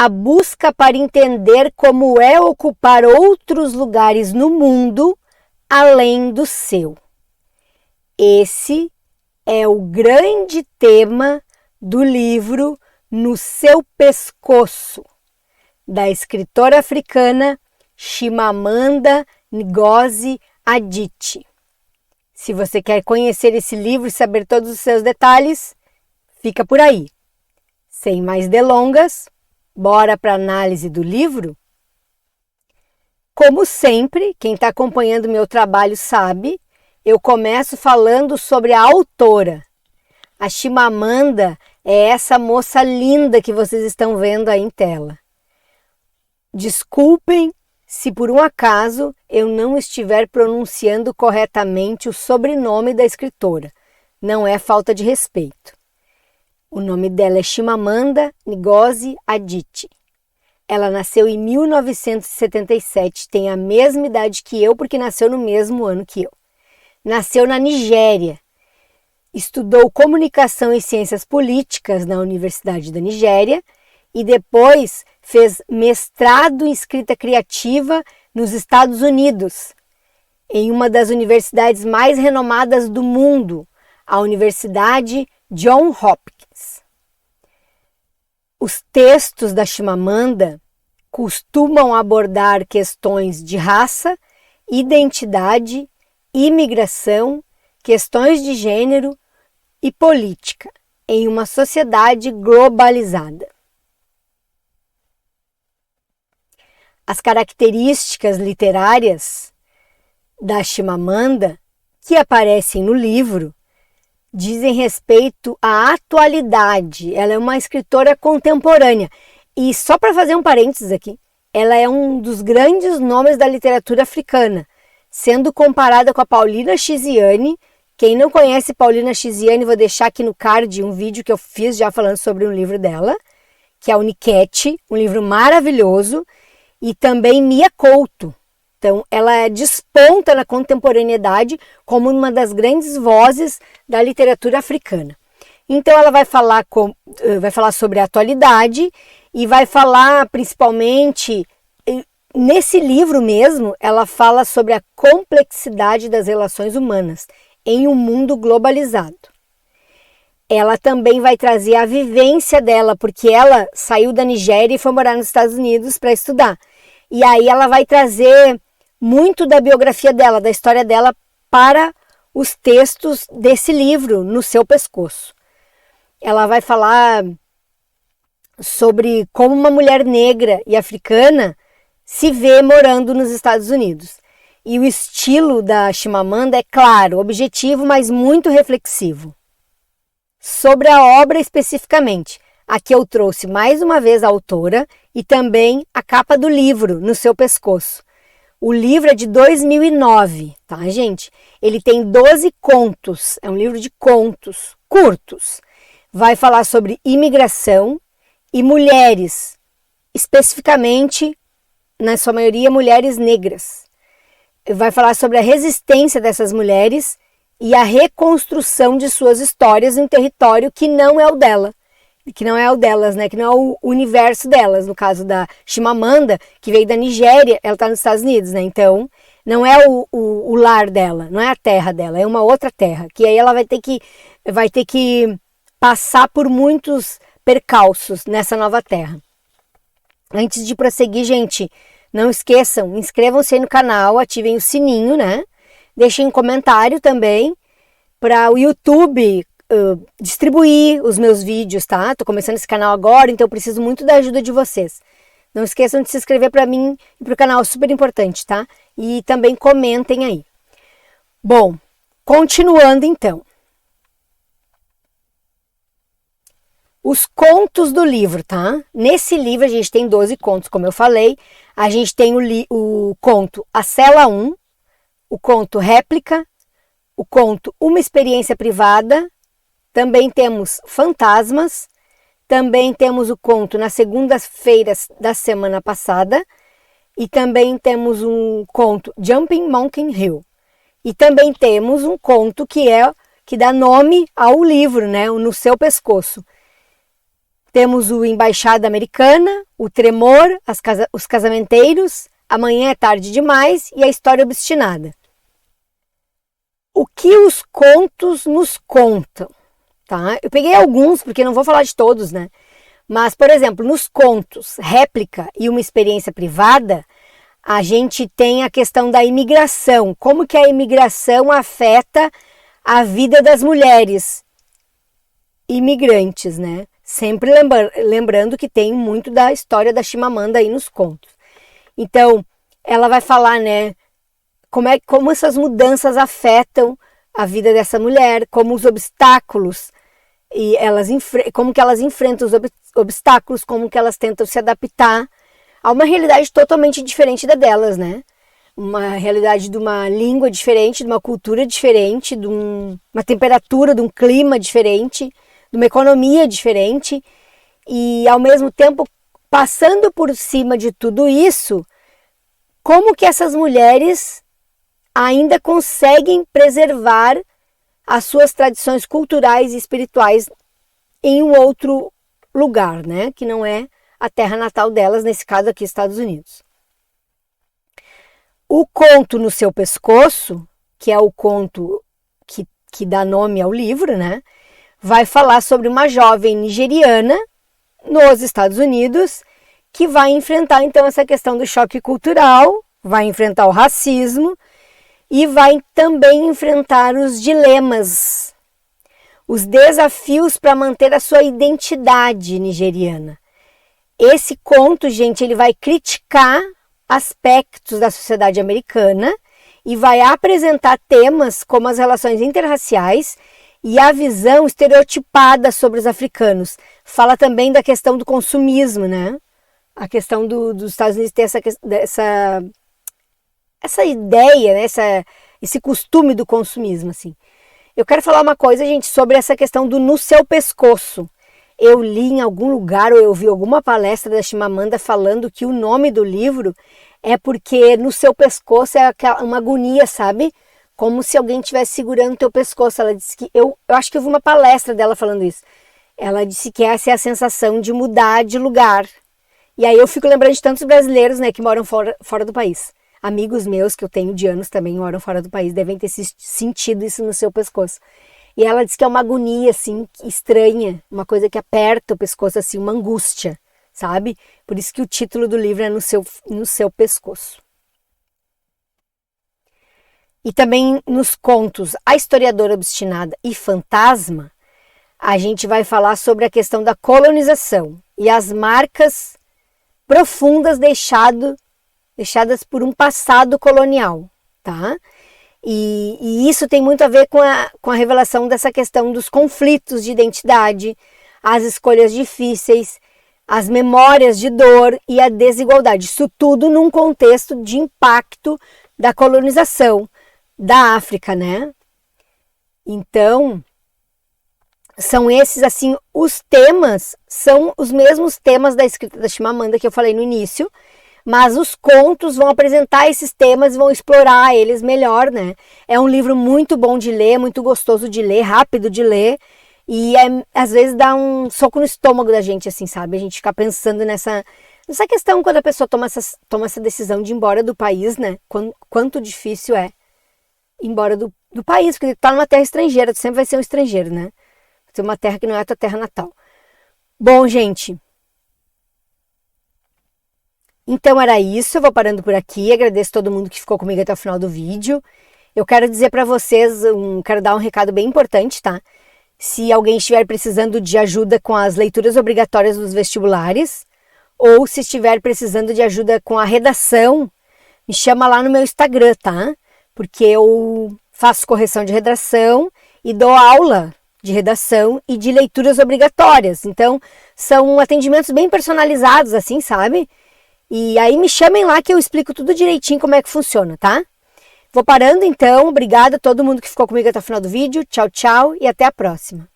a busca para entender como é ocupar outros lugares no mundo além do seu. Esse é o grande tema do livro No Seu Pescoço, da escritora africana Chimamanda Ngozi Adichie. Se você quer conhecer esse livro e saber todos os seus detalhes, fica por aí. Sem mais delongas, bora para a análise do livro? Como sempre, quem está acompanhando meu trabalho sabe, eu começo falando sobre a autora. A Chimamanda é essa moça linda que vocês estão vendo aí em tela. Desculpem se por um acaso eu não estiver pronunciando corretamente o sobrenome da escritora. Não é falta de respeito. O nome dela é Chimamanda Ngozi Adichie. Ela nasceu em 1977, tem a mesma idade que eu, porque nasceu no mesmo ano que eu. Nasceu na Nigéria. Estudou Comunicação e Ciências Políticas na Universidade da Nigéria e depois fez mestrado em Escrita Criativa nos Estados Unidos, em uma das universidades mais renomadas do mundo, a Universidade Johns Hopkins. Os textos da Chimamanda costumam abordar questões de raça, identidade, imigração, questões de gênero e política em uma sociedade globalizada. As características literárias da Chimamanda, que aparecem no livro, dizem respeito à atualidade. Ela é uma escritora contemporânea. E só para fazer um parênteses aqui, ela é um dos grandes nomes da literatura africana, sendo comparada com a Paulina Chiziane. Quem não conhece Paulina Chiziane, vou deixar aqui no card um vídeo que eu fiz já falando sobre um livro dela, que é o Niket, um livro maravilhoso, e também Mia Couto. Então, ela desponta na contemporaneidade como uma das grandes vozes da literatura africana. Então, ela vai falar sobre a atualidade e vai falar principalmente, nesse livro mesmo, ela fala sobre a complexidade das relações humanas em um mundo globalizado. Ela também vai trazer a vivência dela, porque ela saiu da Nigéria e foi morar nos Estados Unidos para estudar. E aí ela vai trazer muito da biografia dela, da história dela, para os textos desse livro, No Seu Pescoço. Ela vai falar sobre como uma mulher negra e africana se vê morando nos Estados Unidos. E o estilo da Chimamanda é claro, objetivo, mas muito reflexivo. Sobre a obra especificamente, aqui eu trouxe mais uma vez a autora e também a capa do livro, No Seu Pescoço. O livro é de 2009, tá, gente? Ele tem 12 contos, é um livro de contos curtos. Vai falar sobre imigração e mulheres, especificamente, na sua maioria, mulheres negras. Vai falar sobre a resistência dessas mulheres e a reconstrução de suas histórias em um território que não é o dela. Que não é o delas, né? Que não é o universo delas. No caso da Chimamanda, que veio da Nigéria, ela está nos Estados Unidos, né? Então, não é o lar dela, não é a terra dela, é uma outra terra. Que aí ela vai ter que passar por muitos percalços nessa nova terra. Antes de prosseguir, gente, não esqueçam, inscrevam-se aí no canal, ativem o sininho, né? Deixem um comentário também para o YouTube distribuir os meus vídeos, tá? Tô começando esse canal agora, então eu preciso muito da ajuda de vocês. Não esqueçam de se inscrever para mim e para o canal, super importante, tá? E também comentem aí. Bom, continuando então. Os contos do livro, tá? Nesse livro a gente tem 12 contos, como eu falei. A gente tem o conto A Cela 1, o conto Réplica, o conto Uma Experiência Privada. Também temos Fantasmas, também temos o conto Nas Segundas-feiras da Semana Passada e também temos um conto Jumping Monkey Hill. E também temos um conto que dá nome ao livro, né? No Seu Pescoço. Temos o Embaixada Americana, o Tremor, os Casamenteiros, Amanhã é Tarde Demais e a História Obstinada. O que os contos nos contam? Tá? Eu peguei alguns, porque não vou falar de todos, né? Mas, por exemplo, nos contos Réplica e Uma Experiência Privada, a gente tem a questão da imigração. Como que a imigração afeta a vida das mulheres imigrantes, né? Sempre lembrando que tem muito da história da Chimamanda aí nos contos. Então, ela vai falar, né? Como essas mudanças afetam a vida dessa mulher, como os obstáculos e como que elas enfrentam os obstáculos, como que elas tentam se adaptar a uma realidade totalmente diferente da delas, né? Uma realidade de uma língua diferente, de uma cultura diferente, de uma temperatura, de um clima diferente, de uma economia diferente e, ao mesmo tempo, passando por cima de tudo isso, como que essas mulheres ainda conseguem preservar as suas tradições culturais e espirituais em um outro lugar, né? Que não é a terra natal delas, nesse caso aqui, Estados Unidos. O conto No Seu Pescoço, que é o conto que dá nome ao livro, né? Vai falar sobre uma jovem nigeriana nos Estados Unidos que vai enfrentar então essa questão do choque cultural, vai enfrentar o racismo e vai também enfrentar os dilemas, os desafios para manter a sua identidade nigeriana. Esse conto, gente, ele vai criticar aspectos da sociedade americana e vai apresentar temas como as relações interraciais e a visão estereotipada sobre os africanos. Fala também da questão do consumismo, né? A questão dos Estados Unidos ter essa ideia, né? Esse costume do consumismo, assim. Eu quero falar uma coisa, gente, sobre essa questão do No Seu Pescoço. Eu li em algum lugar ou eu vi alguma palestra da Chimamanda falando que o nome do livro é porque no seu pescoço é uma agonia, sabe? Como se alguém estivesse segurando o teu pescoço. Ela disse que... Eu acho que eu vi uma palestra dela falando isso. Ela disse que essa é a sensação de mudar de lugar. E aí eu fico lembrando de tantos brasileiros, né, que moram fora do país. Amigos meus que eu tenho de anos também moram fora do país, devem ter sentido isso no seu pescoço. E ela disse que é uma agonia, assim, estranha, uma coisa que aperta o pescoço, assim, uma angústia, sabe? Por isso que o título do livro é No Seu Pescoço. E também nos contos A Historiadora Obstinada e Fantasma, a gente vai falar sobre a questão da colonização e as marcas profundas deixadas por um passado colonial, tá? E isso tem muito a ver com a revelação dessa questão dos conflitos de identidade, as escolhas difíceis, as memórias de dor e a desigualdade. Isso tudo num contexto de impacto da colonização da África, né? Então, são esses, assim, os temas, são os mesmos temas da escrita da Chimamanda que eu falei no início, mas os contos vão apresentar esses temas e vão explorar eles melhor, né? É um livro muito bom de ler, muito gostoso de ler, rápido de ler, e às vezes dá um soco no estômago da gente, assim, sabe? A gente fica pensando nessa questão quando a pessoa toma essa decisão de ir embora do país, né? Quanto difícil é ir embora do país, porque tu tá numa terra estrangeira, tu sempre vai ser um estrangeiro, né? Tem uma terra que não é a tua terra natal. Bom, gente, então era isso, eu vou parando por aqui, agradeço todo mundo que ficou comigo até o final do vídeo. Eu quero dizer para vocês, quero dar um recado bem importante, tá? Se alguém estiver precisando de ajuda com as leituras obrigatórias dos vestibulares, ou se estiver precisando de ajuda com a redação, me chama lá no meu Instagram, tá? Porque eu faço correção de redação e dou aula de redação e de leituras obrigatórias. Então, são atendimentos bem personalizados, assim, sabe? E aí me chamem lá que eu explico tudo direitinho como é que funciona, tá? Vou parando então, obrigada a todo mundo que ficou comigo até o final do vídeo, tchau, tchau e até a próxima.